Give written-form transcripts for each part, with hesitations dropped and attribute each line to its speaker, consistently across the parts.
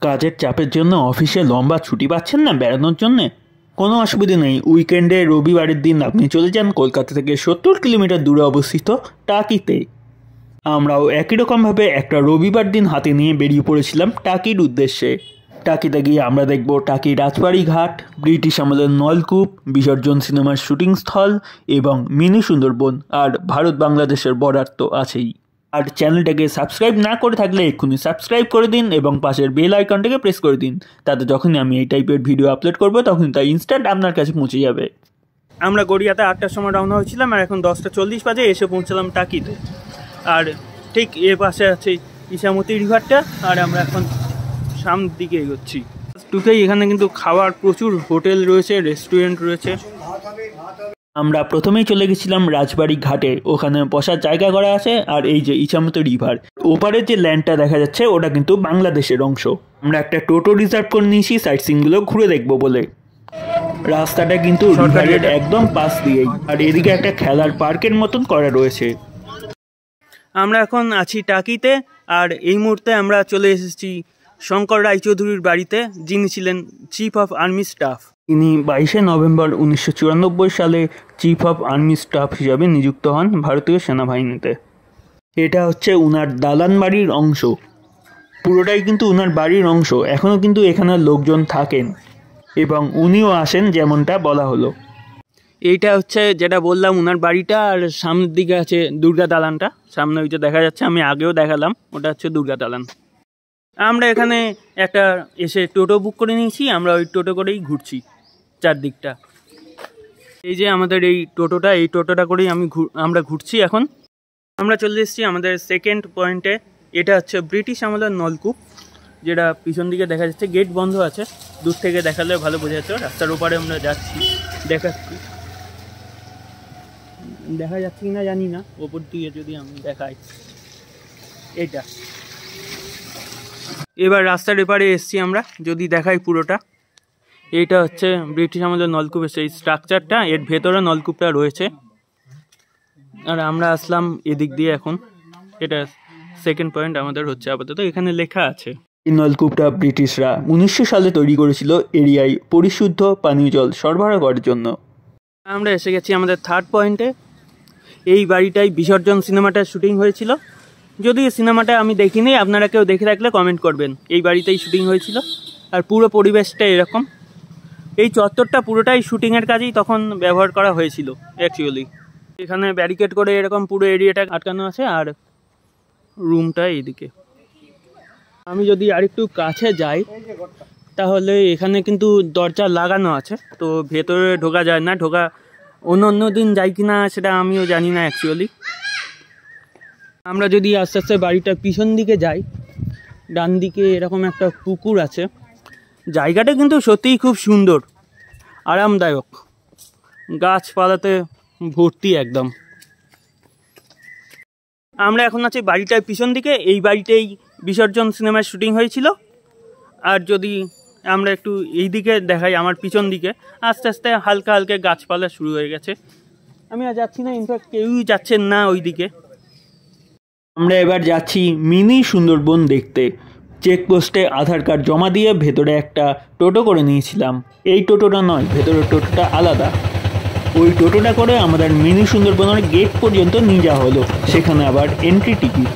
Speaker 1: কাজের চাপের জন্য অফিসে লম্বা ছুটি পাচ্ছেন না বেড়ানোর জন্যে? কোনো অসুবিধে নেই। উইকেন্ডে রবিবারের দিন আপনি চলে যান কলকাতা থেকে 70 কিলোমিটার দূরে অবস্থিত টাকিতে। আমরাও একই রকমভাবে একটা রবিবার দিন হাতে নিয়ে বেরিয়ে পড়েছিলাম টাকির উদ্দেশ্যে। টাকিতে গিয়ে আমরা দেখব টাকি রাজবাড়ি ঘাট, ব্রিটিশ আমলের নলকূপ, বিসর্জন সিনেমার শুটিং স্থল এবং মিনি সুন্দরবন, আর ভারত বাংলাদেশের বর্ডার তো আছেই। আর চ্যানেলটাকে সাবস্ক্রাইব না করে থাকলে এক্ষুনি সাবস্ক্রাইব করে দিন এবং পাশের বেল আইকনটাকে প্রেস করে দিন, তাতে যখনই আমি এই টাইপের ভিডিও আপলোড করবো তখন তা ইনস্ট্যান্ট আপনার কাছে পৌঁছে যাবে। আমরা গড়িয়াতে 8টার সময় রওনা হয়েছিলাম আর এখন 10:40 বাজে এসে পৌঁছলাম টাকিতে। আর ঠিক এর পাশে আছে ইসামতি রিভারটা, আর আমরা এখন সামনের দিকে এগোচ্ছি। টুকেই এখানে কিন্তু খাওয়ার প্রচুর হোটেল রয়েছে, রেস্টুরেন্ট রয়েছে। আমরা প্রথমেই চলে গেছিলাম রাজবাড়ি ঘাটে, ওখানে বসার জায়গা করা আছে। আর এই যে ইসামতি রিভার, ওপারের যে ল্যান্ডটা দেখা যাচ্ছে ওটা কিন্তু বাংলাদেশের অংশ। আমরা একটা টোটো রিজার্ভ করে নিয়েছি সাইট সিনগুলো ঘুরে দেখবো বলে। রাস্তাটা কিন্তু রিভারের একদম পাশ দিয়েই, আর এদিকে একটা খেলার পার্কের মতন করা রয়েছে। আমরা এখন আছি টাকিতে, আর এই মুহূর্তে আমরা চলে এসেছি শঙ্কর রায়চৌধুরীর বাড়িতে, যিনি ছিলেন চিফ অফ আর্মি স্টাফ। তিনি 22শে নভেম্বর 1994 সালে চিফ অফ আর্মি স্টাফ হিসাবে নিযুক্ত হন ভারতীয় সেনাবাহিনীতে। এটা হচ্ছে উনার দালান বাড়ির অংশ, পুরোটাই কিন্তু উনার বাড়ির অংশ। এখনও কিন্তু এখানে লোকজন থাকেন এবং উনিও আসেন, যেমনটা বলা হলো। এইটা হচ্ছে যেটা বললাম উনার বাড়িটা, আর সামনের দিকে আছে দুর্গা দালানটা, সামনে ওই যে দেখা যাচ্ছে, আমি আগেও দেখালাম, ওটা হচ্ছে দুর্গা দালান। আমরা এখানে একটা এসে টোটো বুক করে নিয়েছি, আমরা ওই টোটো করেই ঘুরছি চারদিকটা। এই যে আমাদের এই টোটোটা করেই আমরা ঘুরছি। এখন আমরা চলে এসেছি আমাদের সেকেন্ড পয়েন্টে। এটা হচ্ছে ব্রিটিশ আমলের নলকূপ, যেটা পিছন দিকে দেখা যাচ্ছে। গেট বন্ধ আছে, দূর থেকে দেখালে ভালো বোঝা যাচ্ছে। রাস্তার ওপারে আমরা যাচ্ছি, দেখাচ্ছি, দেখা যাচ্ছে কিনা জানি না, ওপর দিয়ে যদি আমি দেখাই। এটা এবার রাস্তার এপারে এসছি আমরা, যদি দেখাই পুরোটা। এইটা হচ্ছে ব্রিটিশ আমলের নলকূপের সেই স্ট্রাকচারটা, এর ভেতরে নলকূপটা রয়েছে। আর আমরা আসলাম এদিক দিয়ে এখন। এটা সেকেন্ড পয়েন্ট আমাদের হচ্ছে আপাতত। এখানে লেখা আছে এই নলকূপটা ব্রিটিশরা 1900 সালে তৈরি করেছিল এরিয়ায় পরিশুদ্ধ পানীয় জল সরবরাহ করার জন্য। আমরা এসে গেছি আমাদের থার্ড পয়েন্টে। এই বাড়িটাই বিসর্জন সিনেমাটার শুটিং হয়েছিল। যদি সিনেমাটা আমি দেখিনি, আপনারা কেউ দেখে থাকলে কমেন্ট করবেন। এই বাড়িতেই শুটিং হয়েছিল, আর পুরো পরিবেশটা এরকম। এই চত্বরটা পুরোটাই শুটিংয়ের কাজেই তখন ব্যবহার করা হয়েছিল অ্যাকচুয়ালি। এখানে ব্যারিকেড করে এরকম পুরো এরিয়াটা আটকানো আছে, আর রুমটা এইদিকে। আমি যদি আরেকটু কাছে যাই তাহলে এখানে কিন্তু দরজা লাগানো আছে, তো ভেতরে ঢোকা যায় না। অন্য দিন যাই কিনা সেটা আমিও জানি না অ্যাকচুয়ালি। আমরা যদি আস্তে আস্তে বাড়িটার পিছন দিকে যাই, ডান দিকে এরকম একটা পুকুর আছে। জায়গাটা কিন্তু সত্যিই খুব সুন্দর, আরামদায়ক, গাছপালাতে ভর্তি একদম। আমরা এখন আছি বাড়িটার পিছন দিকে। এই বাড়িতেই বিসর্জন সিনেমার শুটিং হয়েছিল। আর যদি আমরা একটু এই দিকে দেখাই, আমার পিছন দিকে আস্তে আস্তে হালকা হালকা গাছপালা শুরু হয়ে গেছে। আমি আর যাচ্ছি না, ইনফ্যাক্ট কেউই যাচ্ছেন না ওই দিকে। আমরা এবার যাচ্ছি মিনি সুন্দরবন দেখতে। চেকপোস্টে আধার কার্ড জমা দিয়ে ভেতরে একটা টোটো করে নিয়েছিলাম। এই টোটোটা নয়, ভেতরের টোটোটা আলাদা। ওই টোটোটা করে আমাদের মিনি সুন্দরবনের গেট পর্যন্ত নিয়ে যাওয়া হলো, সেখানে আবার এন্ট্রি টিকিট।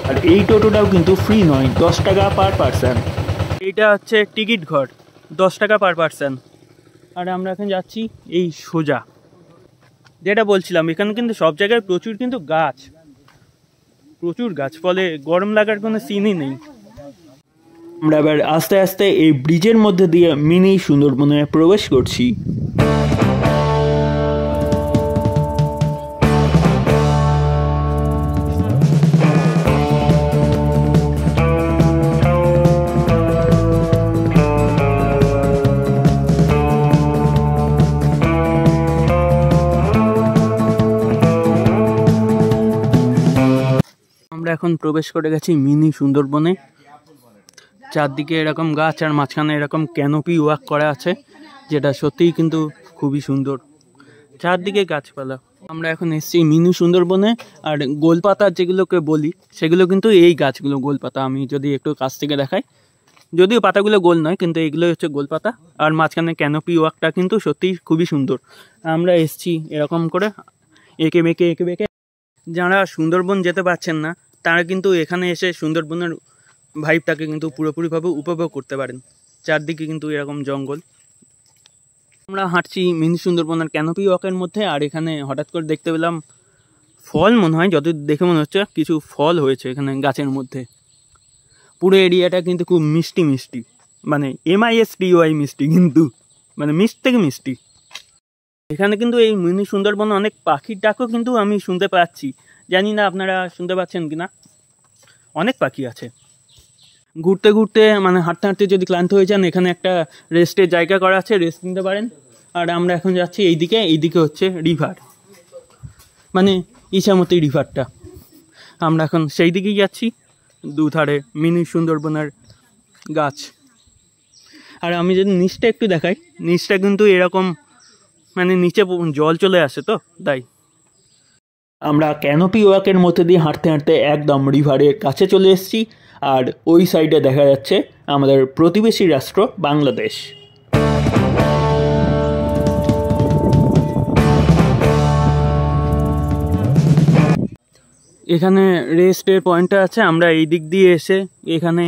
Speaker 1: আর এই টোটোটাও কিন্তু ফ্রি নয়, 10 টাকা পার পারসন। এইটা হচ্ছে টিকিট ঘর, 10 টাকা পার পারসন। আর আমরা এখন যাচ্ছি এই সোজা, যেটা বলছিলাম এখানে কিন্তু সব জায়গায় প্রচুর কিন্তু গাছ, ফলে গরম লাগার কোনো সিনই নেই। আমরা এবার আস্তে আস্তে এই ব্রিজের মধ্যে দিয়ে মিনি সুন্দরবনে প্রবেশ করছি। এখন প্রবেশ করে গেছি মিনি সুন্দরবনে। চারদিকে এরকম গাছ, আর মাঝখানে এরকম ক্যানোপি ওয়াক করা আছে, যেটা সত্যিই কিন্তু খুবই সুন্দর। চারদিকে গাছপালা। আমরা এখন এসেছি মিনি সুন্দরবনে। আর গোলপাতা যেগুলোকে বলি, সেগুলো কিন্তু এই গাছগুলো গোলপাতা। আমি যদি একটু কাছ থেকে দেখাই, যদিও পাতাগুলো গোল নয়, কিন্তু এগুলো হচ্ছে গোল পাতা। আর মাঝখানে ক্যানোপি ওয়াকটা কিন্তু সত্যিই খুবই সুন্দর। আমরা এসছি এরকম করে এঁকে বেঁকে। যারা সুন্দরবন যেতে পারছেন না তারা কিন্তু এখানে এসে সুন্দরবনের ভাইবটাকে কিন্তু পুরোপুরিভাবে উপভোগ করতে পারেন। চারদিকে কিন্তু এরকম জঙ্গল। আমরা হাঁটছি মিনি সুন্দরবনের ক্যানোপি ওয়াকের মধ্যে, আর এখানে হঠাৎ করে দেখতে পেলাম ফল, মনে হয় যত দেখে মনে হচ্ছে কিছু ফল হয়েছে এখানে গাছের মধ্যে। পুরো এরিয়াটা কিন্তু খুব মিষ্টি, মানে MISTY মিষ্টি, কিন্তু মানে মিষ্টি থেকে মিষ্টি। এখানে কিন্তু এই মিনি সুন্দরবনে অনেক পাখির ডাকও কিন্তু আমি শুনতে পাচ্ছি, জানি না আপনারা শুনতে পাচ্ছেন কিনা। অনেক পাখি আছে। ঘুরতে মানে হাঁটতে যদি ক্লান্ত হয়ে যান, এখানে একটা রেস্টের জায়গা করা আছে, রেস্ট নিতে পারেন। আর আমরা এখন যাচ্ছি এইদিকে হচ্ছে রিভার, মানে ইছামতি রিভারটা। আমরা এখন সেই দিকেই যাচ্ছি, দুধারে মিনি সুন্দরবনের গাছ। আর আমি যদি নিচটা একটু দেখাই, নিচটা কিন্তু এরকম মানে নিচে জল চলে আসে, তো তাই। আমরা ক্যানোপি ওয়াকের মধ্যে দিয়ে হাঁটতে একদম রিভারের কাছে চলে এসেছি। আর ওই সাইডে দেখা যাচ্ছে আমাদের প্রতিবেশী রাষ্ট্র বাংলাদেশ। এখানে রেস্টের পয়েন্টটা আছে, আমরা এই দিক দিয়ে এসে এখানে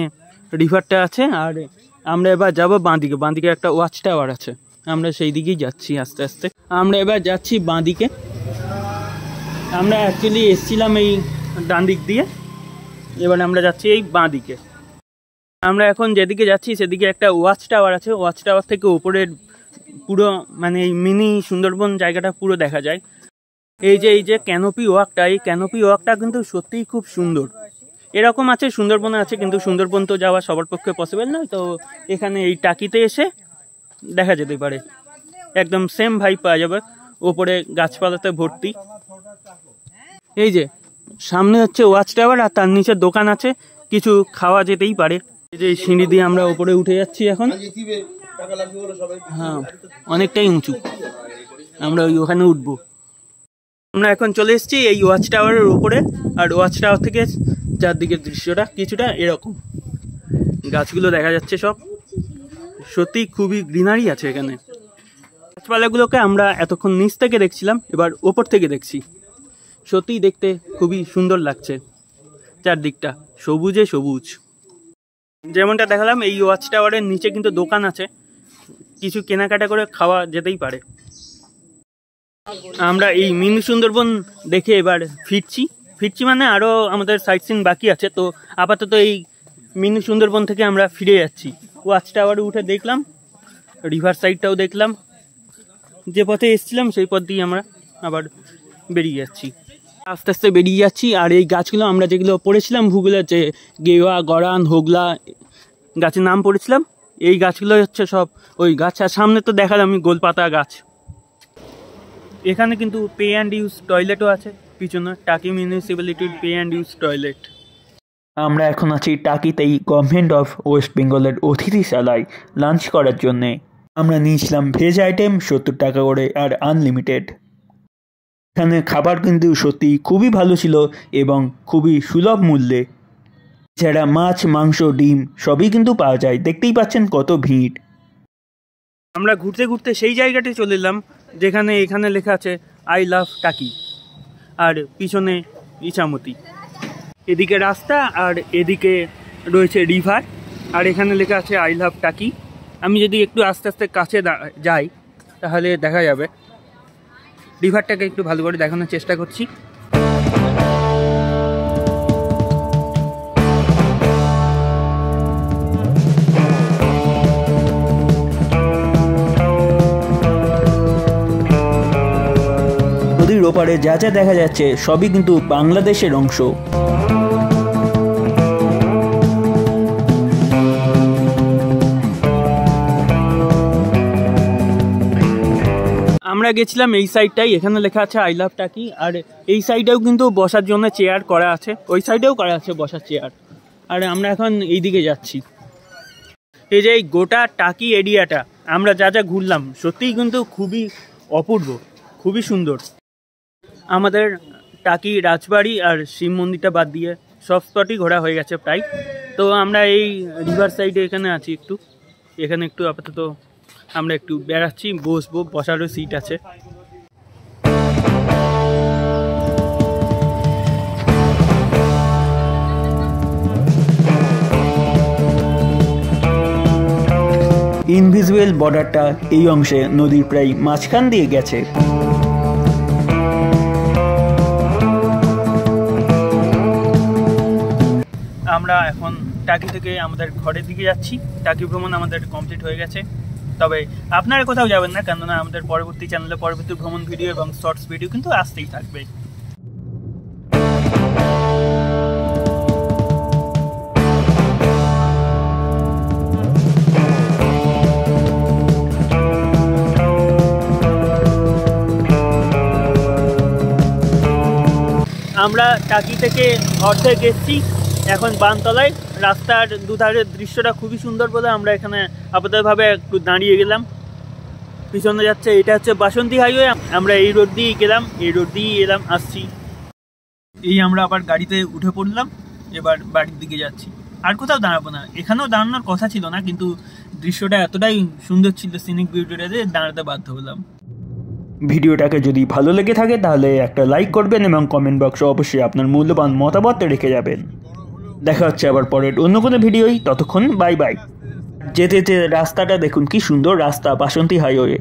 Speaker 1: রিভারটা আছে। আর আমরা এবার যাবো বাঁদিকে একটা ওয়াচ টাওয়ার আছে, আমরা সেই দিকেই যাচ্ছি আস্তে আস্তে। আমরা এবার যাচ্ছি বাঁদিকে। আমরা অ্যাকচুয়ালি এসছিলাম এই ডান দিক দিয়ে, এবার আমরা যাচ্ছি এই বাঁদিকে। আমরা এখন যেদিকে যাচ্ছি সেদিকে একটা ওয়াচ টাওয়ার আছে, ওয়াচ টাওয়ার থেকে উপরের পুরো মানে এই মিনি সুন্দরবন জায়গাটা পুরো দেখা যায়। এই যে ক্যানোপি ওয়াকটা, এই ক্যানোপি ওয়াকটা কিন্তু সত্যিই খুব সুন্দর। এরকম আছে সুন্দরবনে আছে, কিন্তু সুন্দরবন তো যাওয়া সবার পক্ষে পসিবল নয়, তো এখানে এই টাকিতে এসে দেখা যেতে পারে। একদম সেম ভাইব পাওয়া যাবে, ওপরে গাছপালাতে ভর্তি। এই যে সামনে হচ্ছে ওয়াচ টাওয়ার, আর তার নিচে দোকান আছে, কিছু খাওয়া যেতেই পারে। এই যে সিঁড়ি দিয়ে আমরা উপরে উঠে যাচ্ছি এখন। হ্যাঁ, অনেকটাই উঁচু, আমরা ওখানে উঠবো। আমরা এখন চলে এসেছি এই ওয়াচ টাওয়ারের উপরে। আর ওয়াচ টাওয়ার থেকে চারদিকের দৃশ্যটা কিছুটা এরকম, গাছগুলো দেখা যাচ্ছে সব, সত্যি খুবই গ্রিনারি আছে এখানে। গাছপালাগুলোকে আমরা এতক্ষণ নিচ থেকে দেখছিলাম, এবার ওপর থেকে দেখছি। সত্যিই দেখতে খুবই সুন্দর লাগছে, চারদিকটা সবুজে সবুজ। যেমনটা দেখালাম, এই ওয়াচ টাওয়ারের নিচে কিন্তু দোকান আছে, কিছু কেনাকাটা করে খাওয়া যেতেই পারে। আমরা এই মিনি সুন্দরবন দেখে এবার ফিরছি মানে আরও আমাদের সাইট সিন বাকি আছে। তো আপাতত এই মিনি সুন্দরবন থেকে আমরা ফিরে যাচ্ছি। ওয়াচ টাওয়ারে উঠে দেখলাম, রিভার সাইডটাও দেখলাম, যে পথে এসেছিলাম সেই পথ দিয়ে আমরা আবার বেরিয়ে যাচ্ছি, আস্তে আস্তে বেরিয়ে যাচ্ছি। আর এই গাছগুলো আমরা যেগুলো পড়েছিলাম ভূগোলে, যে গেওয়া, গরান, হোগলা গাছের নাম পড়েছিলাম, এই গাছগুলো হচ্ছে সব ওই গাছ। আর সামনে তো দেখালাম আমি গোলপাতা গাছ। এখানে কিন্তু পে অ্যান্ড ইউজ টয়লেটও আছে, পিছনে টাকি মিউনিসিপ্যালিটির পে অ্যান্ড ইউজ টয়লেট। আমরা এখন আছি টাকিতেই গভর্নমেন্ট অফ ওয়েস্ট বেঙ্গলের অতিথিশালায় লাঞ্চ করার জন্যে। আমরা নিয়েছিলাম ভেজ আইটেম 70 টাকা করে আর আনলিমিটেড। এখানে খাবার কিন্তু সত্যি খুবই ভালো ছিল এবং খুবই সুলভ মূল্যে। এছাড়া মাছ, মাংস, ডিম সবই কিন্তু পাওয়া যায়। দেখতেই পাচ্ছেন কত ভিড়। আমরা ঘুরতে সেই জায়গাটি চলে এলাম যেখানে এখানে লেখা আছে আই লাভ টাকি, আর পিছনে ইছামতি। এদিকে রাস্তা আর এদিকে রয়েছে রিভার, আর এখানে লেখা আছে আই লাভ টাকি। আমি যদি একটু আস্তে আস্তে কাছে যাই তাহলে দেখা যাবে। রিভারটাকে একটু ভালো করে দেখানোর চেষ্টা করছি। নদীর ওপারে যা যা দেখা যাচ্ছে সবই কিন্তু বাংলাদেশের অংশ। আমরা গেছিলাম এই সাইডটাই, এখানে লেখা আছে আই লাভ টাকি। আর এই সাইডেও কিন্তু বসার জন্য চেয়ার করা আছে, ওই সাইডেও করা আছে বসার চেয়ার। আর আমরা এখন এই দিকে যাচ্ছি। এই যে এই গোটা টাকি এরিয়াটা আমরা যা যা ঘুরলাম সত্যিই কিন্তু খুবই অপূর্ব, খুবই সুন্দর। আমাদের টাকি রাজবাড়ি আর শিব মন্দিরটা বাদ দিয়ে সব স্পটই ঘোরা হয়ে গেছে প্রায়। তো আমরা এই রিভার সাইডে এখানে আছি, এখানে একটু আপাতত আমরা একটু বেড়াচ্ছি, বসবো, বসারও সিট আছে। ইনভিজিবল বর্ডারটা এই অংশে নদীর প্রায় মাঝখান দিয়ে গেছে। আমরা এখন টাকি থেকে আমাদের ঘরের দিকে যাচ্ছি। টাকি ভ্রমণ আমাদের কমপ্লিট হয়ে গেছে। তবে আপনারা কোথাও যাবেন না, কেননা আমাদের পরবর্তী চ্যানেলে পরবর্তী ভ্রমণ ভিডিও এবং শর্টস ভিডিও কিন্তু আসতেই থাকবে। আমরা টাকি থেকে অর্ধেক এসেছি, এখন বানতলায়। রাস্তার দুধারের দৃশ্যটা খুবই সুন্দর বলে আমরা এখানে আপাততভাবে একটু দাঁড়িয়ে গেলাম। পিছনে যাচ্ছে, এটা হচ্ছে বাসন্তী হাইওয়ে। আমরা এই রোড দিয়েই গেলাম, এই রোড দিয়েই এলাম, আসছি। এই আমরা আবার গাড়িতে উঠে পড়লাম, এবার বাড়ির দিকে যাচ্ছি। আর কোথাও দাঁড়াবো না, এখানেও দাঁড়ানোর কথা ছিল না, কিন্তু দৃশ্যটা এতটাই সুন্দর ছিল, সিনিক বিউটিটা, যে দাঁড়াতে বাধ্য হলাম। ভিডিওটাকে যদি ভালো লেগে থাকে তাহলে একটা লাইক করবেন এবং কমেন্ট বক্সে অবশ্যই আপনার মূল্যবান মতামত রেখে যাবেন। দেখা হচ্ছে আবার পরের অন্য কোনো ভিডিওই, ততক্ষণ বাই বাই। যেতে যেতে রাস্তাটা দেখুন, কি সুন্দর রাস্তা, বাসন্তী হাইওয়ে।